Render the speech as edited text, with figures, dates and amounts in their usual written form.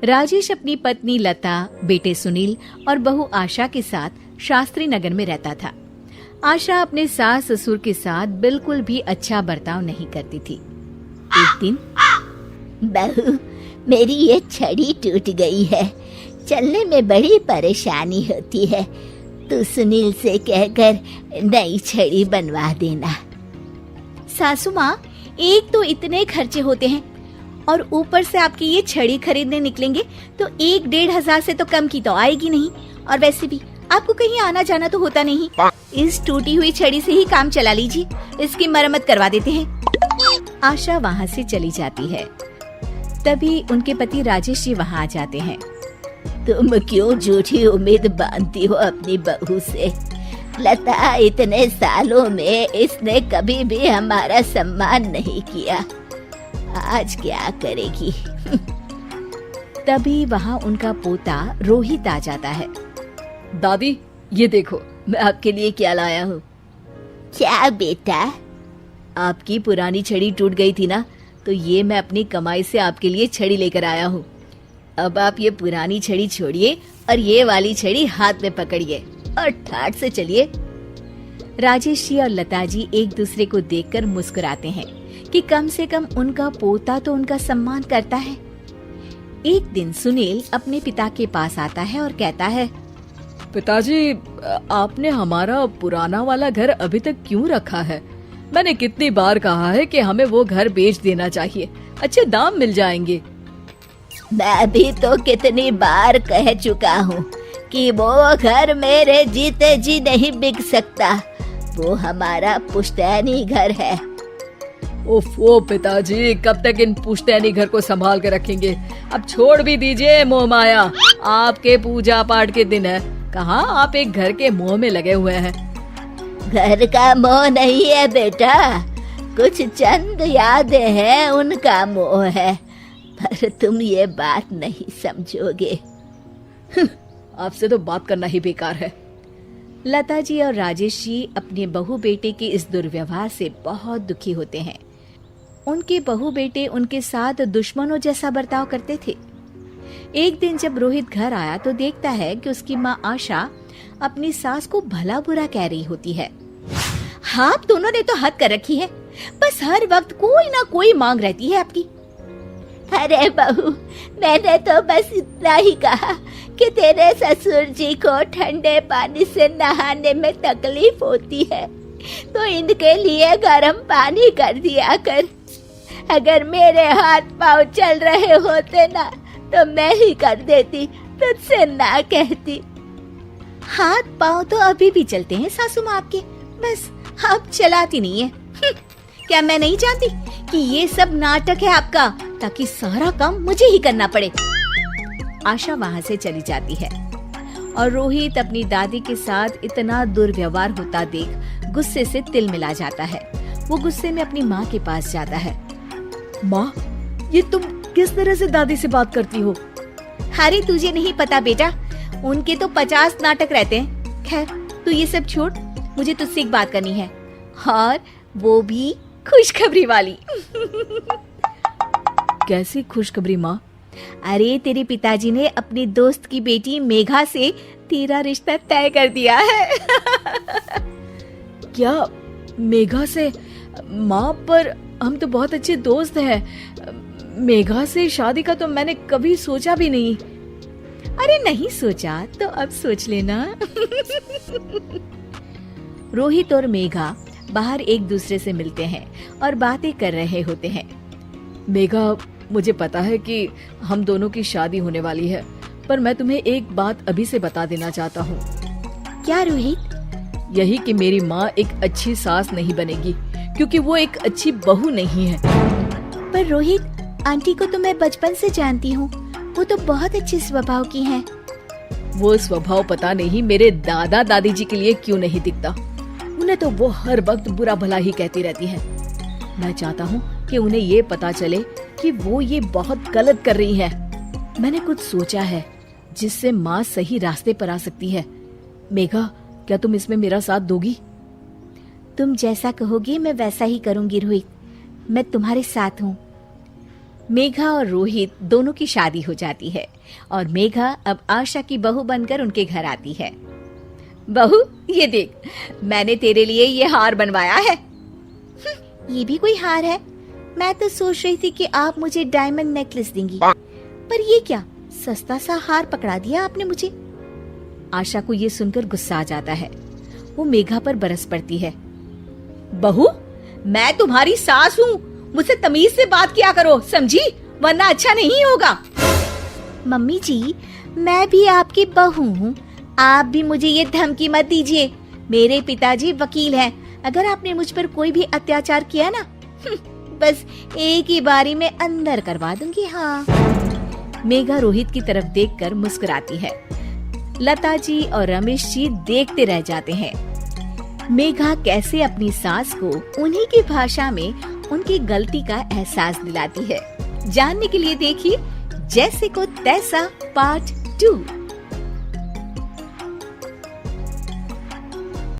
राजेश अपनी पत्नी लता, बेटे सुनील और बहू आशा के साथ शास्त्री नगर में रहता था। आशा अपने सास ससुर के साथ बिल्कुल भी अच्छा बर्ताव नहीं करती थी। एक दिन, बहू, मेरी ये छड़ी टूट गई है, चलने में बड़ी परेशानी होती है। तू सुनील से कहकर नई छड़ी बनवा देना। सासू माँ, एक तो इतने खर्चे होते हैं और ऊपर से आपकी ये छड़ी खरीदने निकलेंगे तो 1-1.5 से तो कम की तो आएगी नहीं। और वैसे भी आपको कहीं आना जाना तो होता नहीं। इस टूटी हुई छड़ी से ही काम चला लीजिए, इसकी मरम्मत करवा देते हैं। आशा वहाँ से चली जाती है। तभी उनके पति राजेश जी वहाँ आ जाते हैं। तुम क्यों झूठी उम्मीद बांधती हो अपनी बहू से? लता, इतने सालों में इसने कभी भी हमारा सम्मान नहीं किया, आज क्या करेगी? तभी वहाँ उनका पोता रोहित आ जाता है। दादी, ये देखो मैं आपके लिए क्या लाया हूँ। क्या बेटा? आपकी पुरानी छड़ी टूट गई थी ना, तो ये मैं अपनी कमाई से आपके लिए छड़ी लेकर आया हूँ। अब आप ये पुरानी छड़ी छोड़िए और ये वाली छड़ी हाथ में पकड़िए और ठाठ से चलिए। राजेश जी और लता जी एक दूसरे को देखकर मुस्कुराते हैं कि कम से कम उनका पोता तो उनका सम्मान करता है। एक दिन सुनील अपने पिता के पास आता है और कहता है, पिताजी, आपने हमारा पुराना वाला घर अभी तक क्यों रखा है? मैंने कितनी बार कहा है कि हमें वो घर बेच देना चाहिए, अच्छे दाम मिल जाएंगे। मैं भी तो कितनी बार कह चुका हूँ कि वो घर मेरे जीते जी नहीं बिक सकता। वो हमारा पुश्तैनी घर है। ओफो पिताजी, कब तक इन पुश्तैनी घर को संभाल के रखेंगे? अब छोड़ भी दीजिए मोह माया। आपके पूजा पाठ के दिन है, कहाँ आप एक घर के मोह में लगे हुए हैं। घर का मोह नहीं है बेटा, कुछ चंद यादें हैं, उनका मोह है। पर तुम ये बात नहीं समझोगे। आपसे तो बात करना ही बेकार है। लता जी और राजेश जी अपने बहू बेटे के इस दुर्व्यवहार से बहुत दुखी होते हैं। उनके बहू बेटे उनके साथ दुश्मनों जैसा बर्ताव करते थे। एक दिन जब रोहित घर आया तो देखता है कि उसकी माँ आशा अपनी सास को भला बुरा कह रही होती है। हाँ, आप दोनों ने तो हद कर रखी है, बस हर वक्त कोई ना कोई मांग रहती है आपकी। अरे बहू, मैंने तो बस इतना ही कहा कि तेरे ससुर जी को ठंडे पानी से नहाने में तकलीफ होती है, तो इनके लिए गर्म पानी कर दिया कर। अगर मेरे हाथ पाँव चल रहे होते ना तो मैं ही कर देती, तुझसे ना कहती। हाथ पाँव तो अभी भी चलते हैं सासू माँ आपके, बस आप चलाती नहीं है। क्या मैं नहीं जानती कि ये सब नाटक है आपका, ताकि सारा काम मुझे ही करना पड़े। आशा वहाँ से चली जाती है और रोहित अपनी दादी के साथ इतना दुर्व्यवहार होता देख गुस्से से तिल मिला जाता है। वो गुस्से में अपनी माँ के पास जाता है। माँ, ये तुम किस तरह से दादी से बात करती हो? अरे तुझे नहीं पता बेटा, उनके तो 50 नाटक रहते हैं। खैर तू ये सब छोड़, मुझे तुझसे एक बात करनी है, और वो भी खुशखबरी वाली। कैसी खुशखबरी माँ? अरे तेरे पिताजी ने अपनी दोस्त की बेटी मेघा से तेरा रिश्ता तय कर दिया है। क्या मेघा से? माँ, पर हम तो बहुत अच्छे दोस्त हैं। मेघा से शादी का तो मैंने कभी सोचा भी नहीं। अरे नहीं सोचा तो अब सोच लेना। रोहित और मेघा बाहर एक दूसरे से मिलते हैं और बातें कर रहे होते हैं। मेघा, मुझे पता है कि हम दोनों की शादी होने वाली है, पर मैं तुम्हें एक बात अभी से बता देना चाहता हूँ। क्या रोहित? यही कि मेरी माँ एक अच्छी सास नहीं बनेगी, क्योंकि वो एक अच्छी बहू नहीं है। पर रोहित, आंटी को तो मैं बचपन से जानती हूँ, वो तो बहुत अच्छे स्वभाव की हैं। वो स्वभाव पता नहीं मेरे दादा दादी जी के लिए क्यों नहीं दिखता। उन्हें तो वो हर वक्त बुरा भला ही कहती रहती है। मैं चाहता हूँ कि उन्हें ये पता चले कि वो ये बहुत गलत कर रही है। मैंने कुछ सोचा है जिससे माँ सही रास्ते पर आ सकती है। मेघा, क्या तुम इसमें मेरा साथ दोगी? तुम जैसा कहोगी मैं वैसा ही करूंगी रोहित, मैं तुम्हारे साथ हूँ। मेघा और रोहित दोनों की शादी हो जाती है और मेघा अब आशा की बहू बनकर उनके घर आती है। बहू, ये देख, मैंने तेरे लिए ये हार बनवाया है। ये भी कोई हार है? मैं तो सोच रही थी कि आप मुझे डायमंड नेकलेस देंगी, पर ये क्या सस्ता सा हार पकड़ा दिया आपने मुझे। आशा को ये सुनकर गुस्सा आ जाता है। वो मेघा पर बरस पड़ती है। बहू, मैं तुम्हारी सास हूँ, मुझसे तमीज से बात किया करो, समझी? वरना अच्छा नहीं होगा। मम्मी जी, मैं भी आपकी बहू हूँ, आप भी मुझे ये धमकी मत दीजिए। मेरे पिताजी वकील हैं, अगर आपने मुझ पर कोई भी अत्याचार किया ना, बस एक ही बारी में अंदर करवा दूंगी। हाँ। मेघा रोहित की तरफ देखकर मुस्कुराती है। लता जी और रमेश जी देखते रह जाते हैं। मेघा कैसे अपनी सास को उन्हीं की भाषा में उनकी गलती का एहसास दिलाती है। जानने के लिए देखिए जैसे को तैसा पार्ट 2।